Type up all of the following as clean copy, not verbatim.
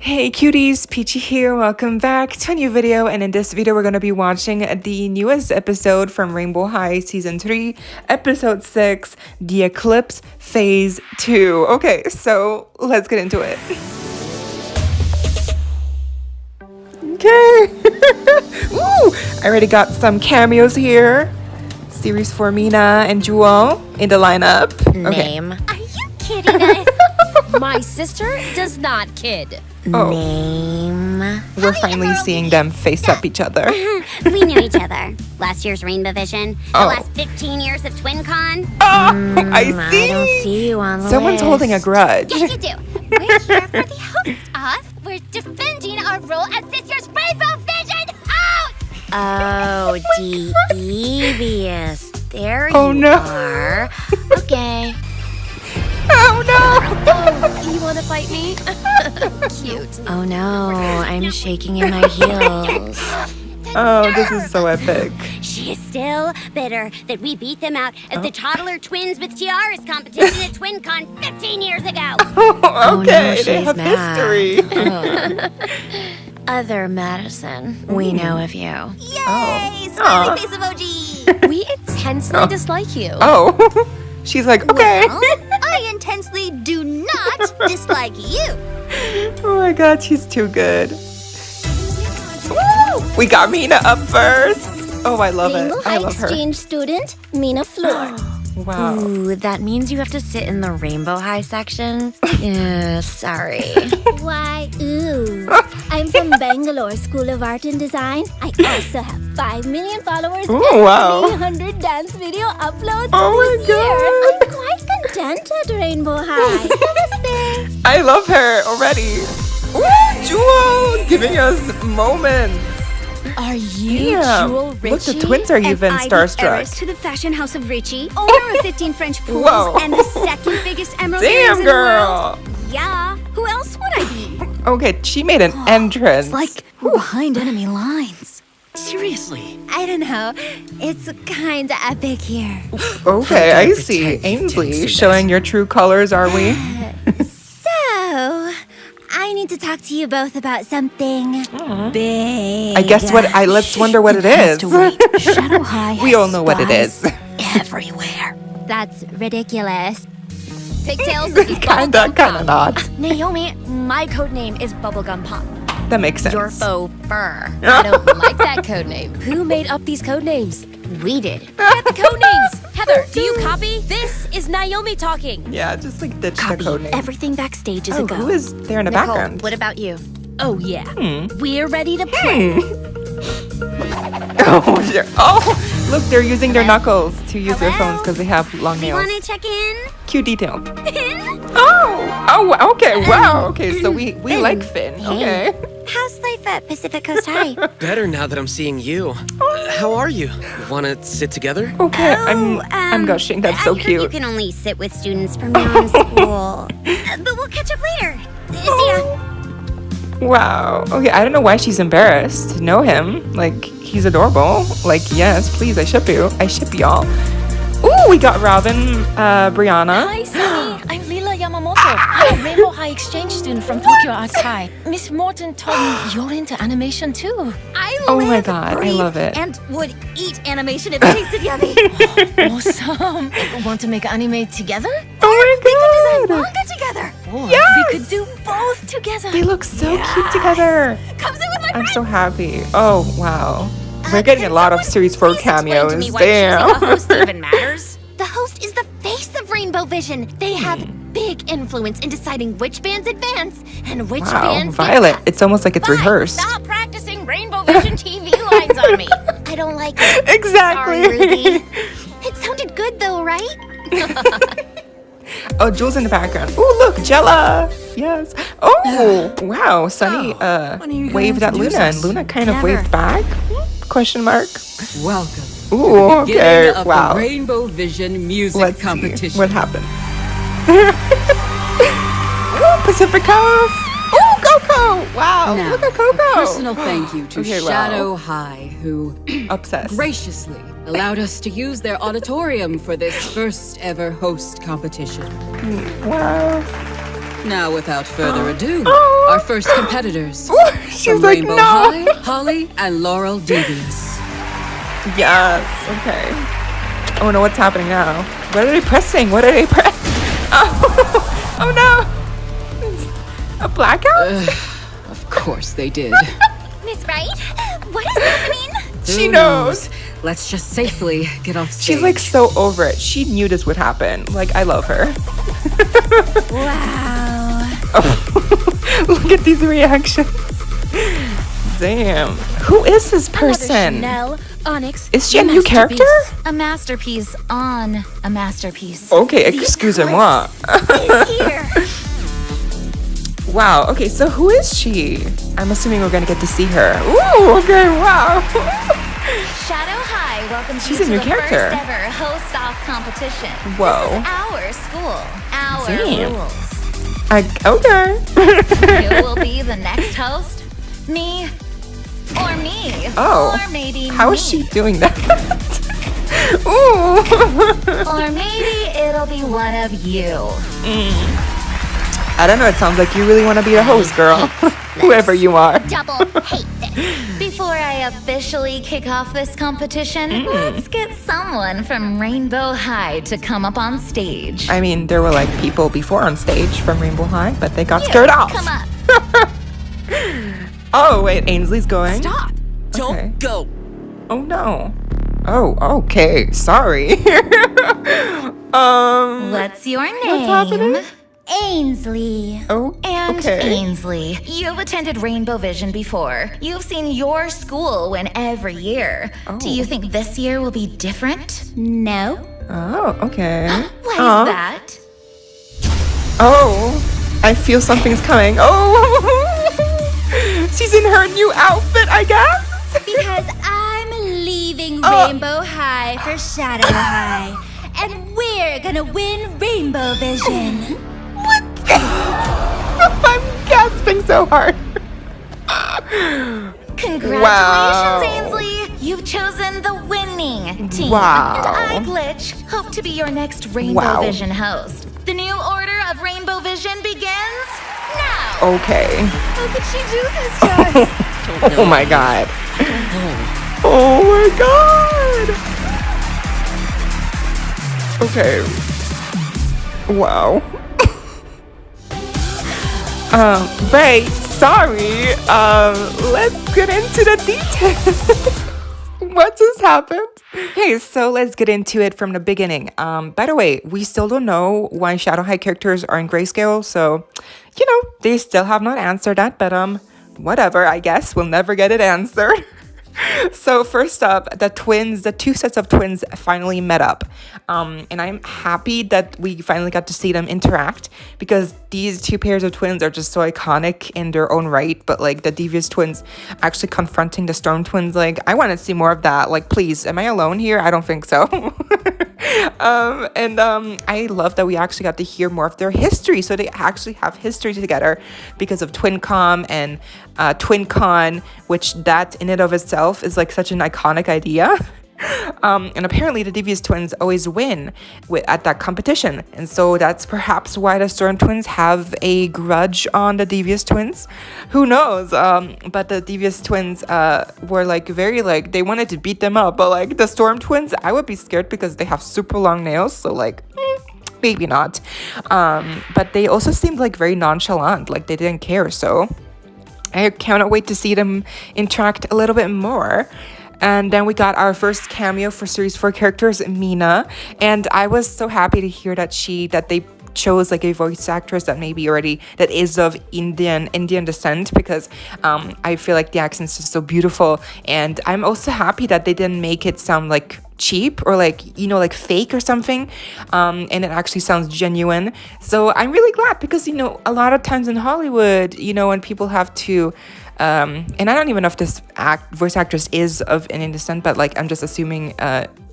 Hey cuties, PeachY here. Welcome back to a new video, and in this video we're going to be watching the newest episode from Rainbow High Season 3, Episode 6, The Eclipse Phase 2. Okay, so let's get into it. Okay. Ooh, I already got some cameos here. Series for Mina and Jewel in the lineup. Okay. Name. Are you kidding us? My sister does not kid. Oh. Name. We're finally seeing them face up each other. We knew each other. Last year's Rainbow Vision. The last 15 years of TwinCon. Oh, I see. I don't see you on the Someone's list. holding a grudge. Yes, you do. We're here for the host of. We're defending our role as this year's Rainbow Vision host. Oh, devious. There Oh, you no. are. Okay. Oh no! Oh, you want to fight me? Cute. Oh no, I'm shaking in my heels. Oh, this is so epic. She is still bitter that we beat them out at the toddler twins with tiaras competition at TwinCon 15 years ago. Oh, okay, no, they she's have mad. history. Other Madison, we know of you. Yay! Smiley face emoji. We intensely dislike you. Oh, she's like, okay. Well, I intensely do not dislike you. Oh my god, she's too good. Woo! We got Mina up first. Oh, I love it. I love her. Exchange student Mina Fleur. Wow. Ooh, that means you have to sit in the Rainbow High section? Sorry. Why, ooh. I'm from Bangalore School of Art and Design. I also have 5 million followers Ooh, and wow. 300 dance video uploads Oh this my year. I'm quite content at Rainbow High. Namaste. I love her already. Woo, Jewel giving us moments. Are you Damn. Jewel Richie? Look, the twins are even Heiress starstruck. to the fashion house of Richie, owner of 15 French pools, Whoa. and the second biggest emerald earrings Damn, in the world. girl. Yeah, who else would I be? Okay, she made an entrance. It's like we're behind enemy lines. Seriously. I don't know. It's kinda epic here. Okay, I see. pretend you Ainsley, didn't see showing your true colors, are we? So, I need to talk to you both about something big. I guess let's wonder what it has is. to wait. Shadow High We has all know what it is. spies everywhere. That's ridiculous. Pigtails, this is Kinda Bubblegum Pop. not. Naomi, my code name is Bubblegum Pop. That makes sense. Your faux fur. I don't like that code name. Who made up these code names? We did. Get the code names! Heather, do you copy? This is Naomi talking. Yeah, just like ditch the Copy. code name. Everything backstage is Oh, a go. who is there in the Nicole, background? what about you? Oh yeah, we're ready to play. Oh, sure. Oh, look, they're using their knuckles to use their phones because they have long You nails. wanna check in? Cute detail. Oh, okay, wow. Okay, so we like Finn. Okay. How's life at Pacific Coast High? Better now that I'm seeing you. How are you? Want to sit together? Okay, I'm gushing. That's so I heard you cute. can only sit with students from your own school. But we'll catch up later. See ya. Wow. Okay, I don't know why she's embarrassed to know him. Like, he's adorable. Like, yes, please, I ship you. I ship y'all. Ooh, we got Robin, Brianna. Hi, Sunny. I'm Lila Yamamoto. I'm a Rainbow High exchange student from Tokyo Arts High. Miss Morton told me you're into animation too. I Oh my live, God, I breathe, love it. and would eat animation if it tasted yummy. Awesome. Want to make anime together? Oh my god. Manga together. Or Yes! we could do both together. They look so cute together. Come sit with my I'm friends. so happy. Oh, wow. We're getting a lot of Series 4 cameos. The host Damn. even matters? The host is the face of Rainbow Vision. They have big influence in deciding which bands advance and which Wow, bands get Violet. cut. It's almost like it's Fine, rehearsed. Stop practicing Rainbow Vision TV lines on me. I don't like it. Exactly. Sorry, Ruby. It sounded good though, right? Oh, Jules in the background. Oh, look, Jella. Yes. Oh, wow. Sunny when are you gonna waved at introduce Luna, us? and Luna kind of Never. waved back? Question mark. Welcome. Ooh, okay. Beginning of Wow. the Rainbow Vision Music Let's Competition. see what happens. Ooh, Pacific Coast. Ooh, Coco. Wow. Now, Look at Coco. Personal thank you to Okay, wow. Shadow High, who Obsessed. graciously allowed us to use their auditorium for this first ever host competition. Wow. Now, without further ado, Oh. our first competitors. She's From like, Rainbow no. High, Holly and Laurel Davies. Yes. Okay. Oh no, what's happening now? What are they pressing? What are they pressing? Oh, oh no. A blackout? Of course they did. Miss Wright, what is happening? She Who knows. Let's just safely get off stage. She's like so over it. She knew this would happen. Like, I love her. Wow. Look at these reactions. Damn. Who is this person? Chanel, Onyx. Is she a new character? A masterpiece on a masterpiece. Okay, excusez-moi. Here. Wow, okay, so who is she? I'm assuming we're gonna get to see her. Ooh, okay, wow. Shadow High welcomes She's you a to new the character. first ever host-off competition. Whoa. This is our school, our Damn. rules. Okay. Who will be the next host? Me or me? Oh. Or maybe How me. is she doing that? Ooh. Or maybe it'll be one of you. I don't know, it sounds like you really want to be the host, girl. Whoever you are. Double hate this. Before I officially kick off this competition, let's get someone from Rainbow High to come up on stage. I mean, there were like people before on stage from Rainbow High, but they got scared off. Come up. Oh, wait, Ainsley's going? Stop! Don't Okay. go! Oh, no. Oh, okay, sorry. What's your name? What's happening? Ainsley. Oh, And okay. Ainsley, you've attended Rainbow Vision before. You've seen your school win every year. Do you think this year will be different? No. Oh, okay. Why Aw. is that? Oh, I feel something's coming. Oh, she's in her new outfit, I guess. Because I'm leaving Oh. Rainbow High for Shadow High. And we're gonna win Rainbow Vision. What? I'm gasping so hard. Congratulations, Wow. Ainsley! You've chosen the winning team. Wow. And I, Glitch, hope to be your next Rainbow Wow. Vision host. The new order of Rainbow Vision begins now! Okay. How could she do this to us? Oh my god. Oh my god. Okay. Wow. Right, sorry. Let's get into the details. What just happened? Okay, so let's get into it from the beginning. By the way, we still don't know why Shadow High characters are in grayscale, so, you know, they still have not answered that, but, whatever, I guess. We'll never get it answered. So first up, the two sets of twins finally met up. And I'm happy that we finally got to see them interact because these two pairs of twins are just so iconic in their own right. But like the Devious twins actually confronting the Storm twins, like I want to see more of that. Like, please, am I alone here? I don't think so. I love that we actually got to hear more of their history. So they actually have history together because of TwinCom and TwinCon, which that in and of itself is like such an iconic idea. And apparently the Devious twins always win at that competition. And so that's perhaps why the Storm twins have a grudge on the Devious twins. Who knows? But the Devious twins were like very like, they wanted to beat them up. But like the Storm twins, I would be scared because they have super long nails. So like, maybe not. But they also seemed like very nonchalant. Like they didn't care. So I cannot wait to see them interact a little bit more. And then we got our first cameo for Series 4 characters, Mina. And I was so happy to hear that they chose like a voice actress that is of Indian descent, because I feel like the accent's just so beautiful. And I'm also happy that they didn't make it sound like cheap or like, you know, like fake or something. And it actually sounds genuine. So I'm really glad because, you know, a lot of times in Hollywood, you know, when people have to and I don't even know if this voice actress is of Indian descent, but like I'm just assuming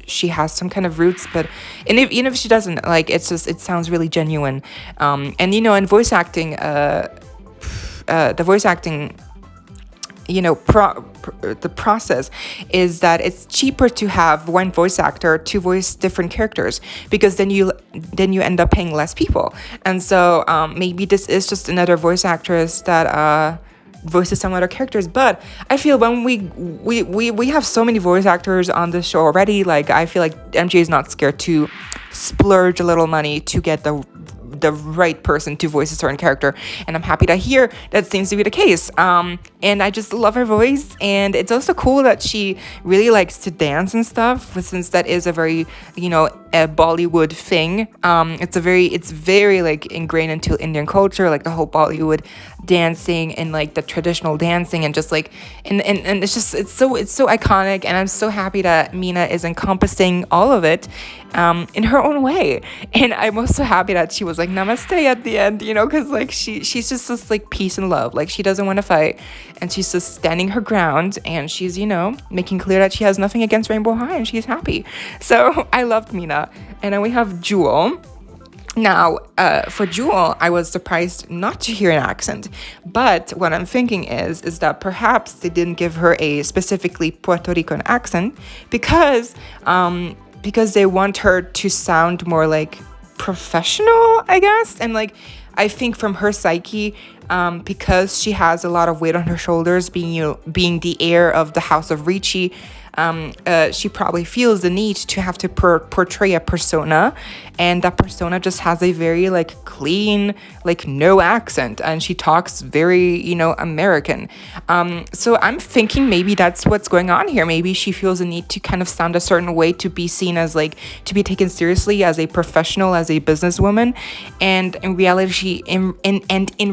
she has some kind of roots. But even if she doesn't, like it sounds really genuine. And you know, in voice acting, the voice acting the process is that it's cheaper to have one voice actor to voice different characters, because then you end up paying less people. And so maybe this is just another voice actress that voices some other characters. But I feel when we have so many voice actors on the show already, like I feel like MJ is not scared to splurge a little money to get the right person to voice a certain character, and I'm happy to hear that seems to be the case. And I just love her voice, and it's also cool that she really likes to dance and stuff, since that is a very a Bollywood thing. It's very like ingrained into Indian culture, like the whole Bollywood dancing and like the traditional dancing, and just like and it's so iconic, and I'm so happy that Meena is encompassing all of it in her own way. And I'm also happy that she was like namaste at the end, because like she's just this like peace and love, like she doesn't want to fight, and she's just standing her ground, and she's making clear that she has nothing against Rainbow High, and she's happy. So I loved Meena. And then we have Jewel. Now, for Jewel, I was surprised not to hear an accent, but what I'm thinking is that perhaps they didn't give her a specifically Puerto Rican accent because they want her to sound more like professional, I guess. And like, I think from her psyche, because she has a lot of weight on her shoulders, being the heir of the House of Ricci, she probably feels the need to have to portray a persona, and that persona just has a very like clean, like no accent, and she talks very American. So I'm thinking maybe that's what's going on here. Maybe she feels a need to kind of sound a certain way to be seen as like, to be taken seriously as a professional, as a businesswoman, and in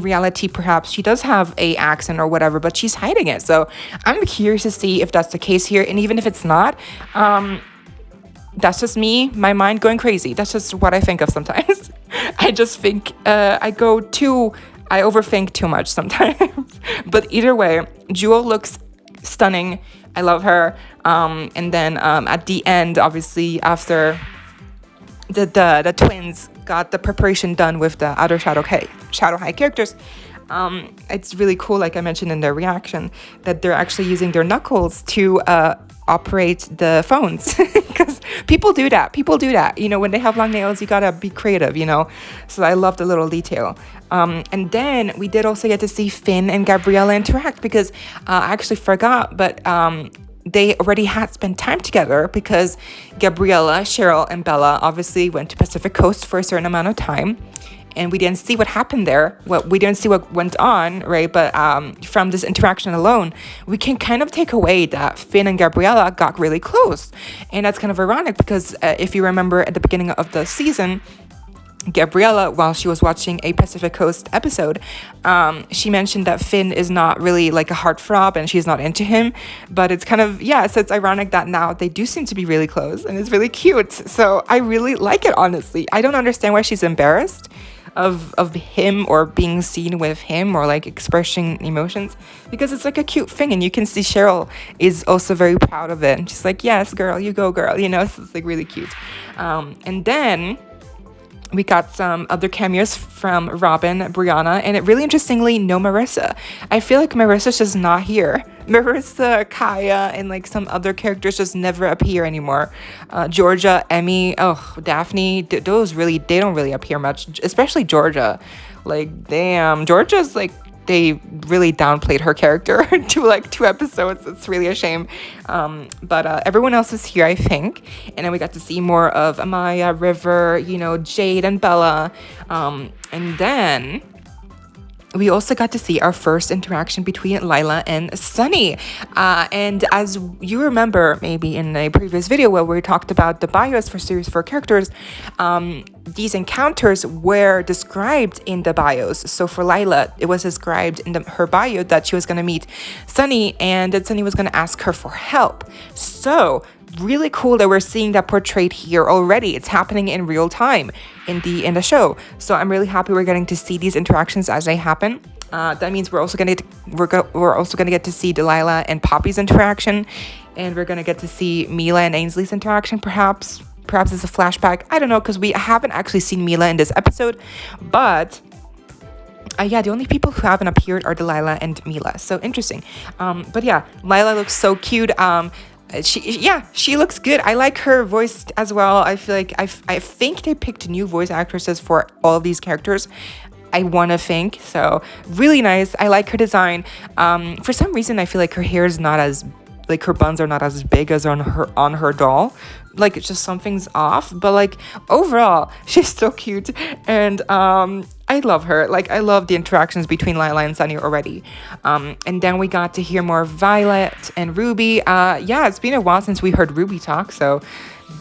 reality perhaps she does have a accent or whatever, but she's hiding it. So I'm curious to see if that's the case here. And even if it's not, that's just me, my mind going crazy. That's just what I think of sometimes. I just think I overthink too much sometimes. But either way, Jewel looks stunning. I love her. And then at the end, obviously, after the twins got the preparation done with the other Shadow High characters, it's really cool, like I mentioned in their reaction, that they're actually using their knuckles to operate the phones, because people do that, when they have long nails, you gotta be creative, so I love the little detail. And then we did also get to see Finn and Gabriella interact, because I actually forgot, but they already had spent time together, because Gabriella, Cheryl, and Bella obviously went to Pacific Coast for a certain amount of time, and we didn't see what happened there. We didn't see what went on, right? But from this interaction alone, we can kind of take away that Finn and Gabriella got really close. And that's kind of ironic, because if you remember at the beginning of the season, Gabriella, while she was watching a Pacific Coast episode, she mentioned that Finn is not really like a heartthrob and she's not into him. But it's kind of, so it's ironic that now they do seem to be really close, and it's really cute. So I really like it, honestly. I don't understand why she's embarrassed of him, or being seen with him, or like expressing emotions, because it's like a cute thing. And you can see Cheryl is also very proud of it, and she's like, yes girl, you go girl, so it's like really cute. And then we got some other cameos from Robin, Brianna, and it really interestingly, no Marissa. I feel like Marissa's just not here. Marissa, Kaya, and like some other characters just never appear anymore. Georgia, Emmy, Daphne, those really, they don't really appear much, especially Georgia. Like, damn, Georgia's like, they really downplayed her character to like 2 episodes. It's really a shame. But everyone else is here, I think. And then we got to see more of Amaya, River, Jade, and Bella. And then we also got to see our first interaction between Lila and Sunny. And as you remember, maybe in a previous video where we talked about the bios for Series 4 characters, these encounters were described in the bios. So for Lila, it was described in her bio that she was going to meet Sunny, and that Sunny was going to ask her for help. So really cool that we're seeing that portrayed here already. It's happening in real time in the show. So I'm really happy we're getting to see these interactions as they happen. That means we're also gonna get to see Delilah and Poppy's interaction, and we're gonna get to see Mila and Ainsley's interaction. Perhaps it's a flashback. I don't know, because we haven't actually seen Mila in this episode, but Yeah, the only people who haven't appeared are Delilah and Mila. So interesting. But yeah, Lila looks so cute. She looks good. I like her voice as well. I feel like I think they picked new voice actresses for all of these characters. I want to think so. Really nice. I like her design. For some reason, I feel like her hair is not as like her buns are not as big as on her doll. Like it's just something's off, but like overall she's so cute, and I love her. Like I love the interactions between Lila and Sunny already. And then we got to hear more of Violet and Ruby. Yeah, it's been a while since we heard Ruby talk, so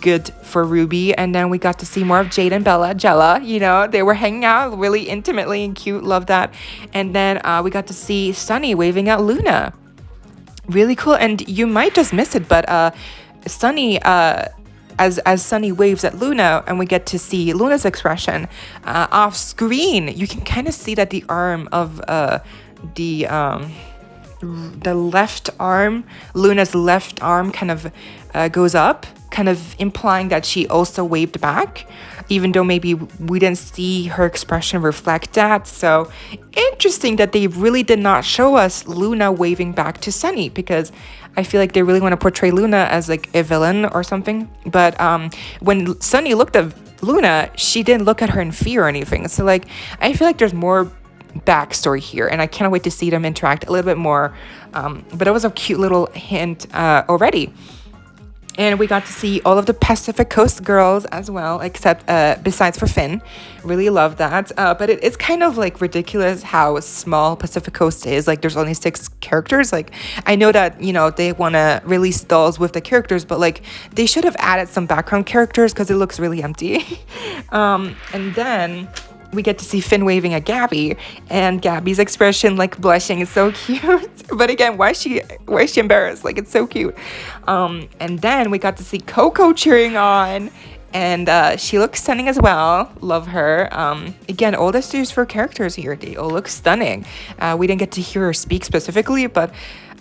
good for Ruby. And then we got to see more of Jade and Jella, you know, they were hanging out really intimately and cute. Love that. And then we got to see Sunny waving at Luna. Really cool. And you might just miss it, but Sunny as Sunny waves at Luna, and we get to see Luna's expression off screen, you can kind of see that the arm of the left arm, Luna's left arm, kind of goes up, kind of implying that she also waved back, even though maybe we didn't see her expression reflect that. So interesting that they really did not show us Luna waving back to Sunny, because I feel like they really want to portray Luna as like a villain or something. But when Sunny looked at Luna, she didn't look at her in fear or anything. So like I feel like there's more backstory here, and I can't wait to see them interact a little bit more. But it was a cute little hint already. And we got to see all of the Pacific Coast girls as well, except besides for Finn. Really love that. But it's kind of like ridiculous how small Pacific Coast is. Like there's only 6 characters. Like I know that, you know, they want to release dolls with the characters, but like they should have added some background characters because it looks really empty. And then we get to see Finn waving at Gabby, and Gabby's expression, like blushing, is so cute. But again, why is she embarrassed? Like it's so cute. And then we got to see Coco cheering on, and she looks stunning as well. Love her. Again, all the series 4 characters here, they all look stunning. We didn't get to hear her speak specifically, but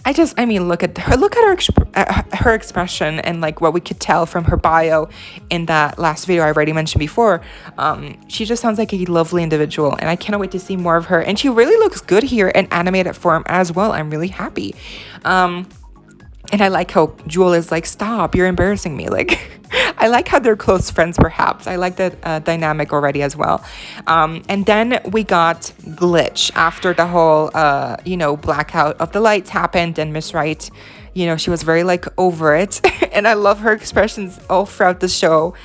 I mean, look at her. Look at her expression, and like what we could tell from her bio in that last video I already mentioned before. She just sounds like a lovely individual, and I cannot wait to see more of her. And she really looks good here in animated form as well. I'm really happy. And I like how Jewel is like, stop, you're embarrassing me. Like, I like how they're close friends, perhaps. I like that dynamic already as well. And then we got Glitch after the whole, blackout of the lights happened, and Miss Wright, you know, she was very like over it. And I love her expressions all throughout the show.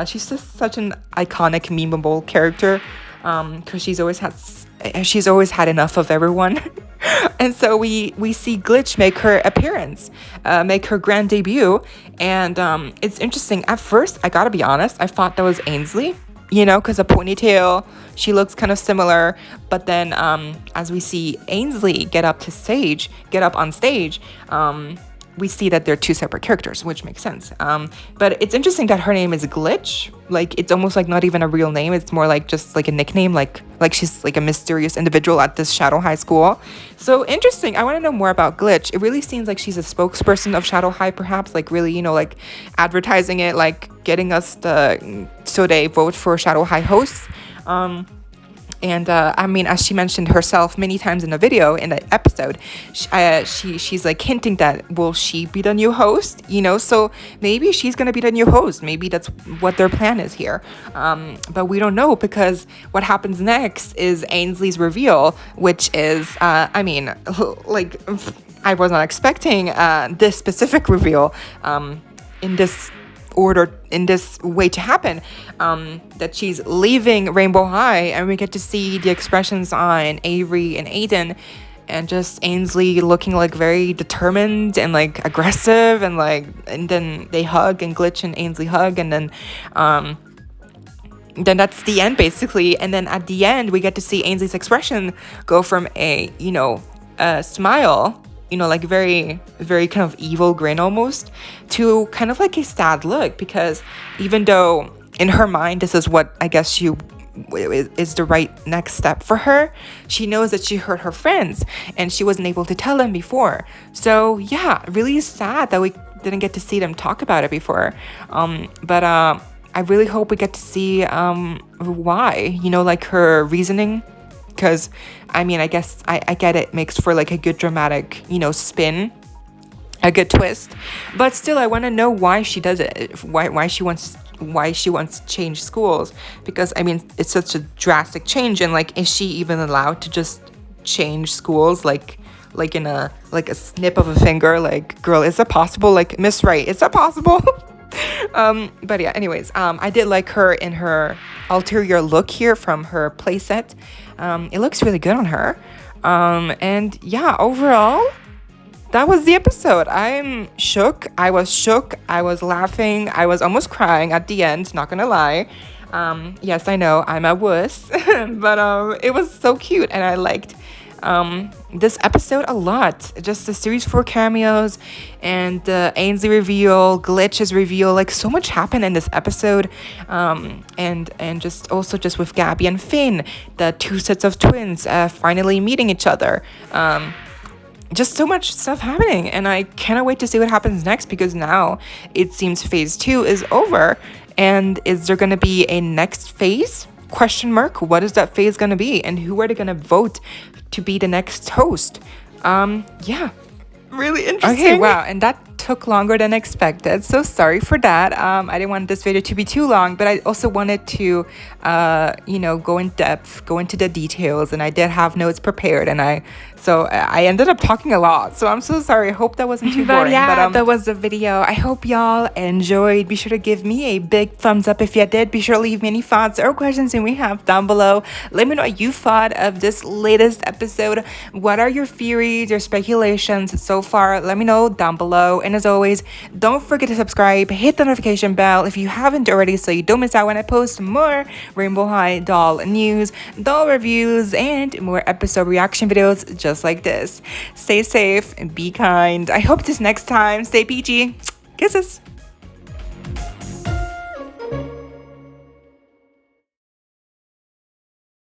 She's just such an iconic, memeable character, because she's always had enough of everyone. And so we see Glitch make her appearance, make her grand debut. And it's interesting. At first, I gotta be honest, I thought that was Ainsley, you know, because a ponytail, she looks kind of similar. But then as we see Ainsley get up on stage, we see that they're 2 separate characters, which makes sense. But it's interesting that her name is Glitch. Like, it's almost like not even a real name. It's more like just like a nickname, like she's like a mysterious individual at this Shadow High school. So interesting. I want to know more about Glitch. It really seems like she's a spokesperson of Shadow High, perhaps, like really, you know, like advertising it, like getting us so they vote for Shadow High hosts. And I mean, as she mentioned herself many times in the video, in the episode, she's like hinting that will she be the new host? You know, so maybe she's gonna be the new host. Maybe that's what their plan is here. But we don't know, because what happens next is Ainsley's reveal, which is, I mean, like I was not expecting this specific reveal in this order, in this way to happen, that she's leaving Rainbow High, and we get to see the expressions on Avery and Aiden, and just Ainsley looking like very determined and like aggressive, and then they hug, and Glitch and Ainsley hug, and then that's the end basically. And then at the end we get to see Ainsley's expression go from a smile, you know, like very, very kind of evil grin almost, to kind of like a sad look, because even though in her mind this is what I guess is the right next step for her, she knows that she hurt her friends and she wasn't able to tell them before. So yeah, really sad that we didn't get to see them talk about it before. But I really hope we get to see why, you know, like her reasoning because I mean, I guess I get it makes for like a good dramatic, you know, spin, a good twist, but still I want to know why she does it, why she wants to change schools, because I mean, it's such a drastic change, and like, is she even allowed to just change schools like in a snip of a finger? Like, girl, is it possible? Like, Miss Wright, is that possible? But yeah, anyways, I did like her in her ulterior look here from her playset. It looks really good on her. And yeah, overall, that was the episode. I'm shook. I was laughing. I was almost crying at the end, not gonna lie. Yes, I know I'm a wuss, but it was so cute, and I liked this episode a lot. Just the series 4 cameos and the Ainsley reveal, Glitch's reveal, like so much happened in this episode. And just also just with Gabby and Finn, the 2 sets of twins finally meeting each other. Just so much stuff happening, and I cannot wait to see what happens next, because now it seems phase 2 is over. And is there going to be a next phase? Question mark. What is that phase going to be, and who are they going to vote to be the next host? Yeah, really interesting. Okay, wow, and that took longer than expected, so sorry for that. I didn't want this video to be too long, but I also wanted to you know, go in depth, go into the details, and I did have notes prepared, and I ended up talking a lot, so I'm so sorry. I hope that wasn't too boring. But yeah, that was the video. I hope y'all enjoyed. Be sure to give me a big thumbs up if you did. Be sure to leave me any thoughts or questions we have down below. Let me know what you thought of this latest episode. What are your theories, your speculations so far? Let me know down below. And as always, don't forget to subscribe, hit the notification bell if you haven't already, so you don't miss out when I post more Rainbow High doll news, doll reviews, and more episode reaction videos just like this. Stay safe and be kind. I hope this next time. Stay peachy. Kisses.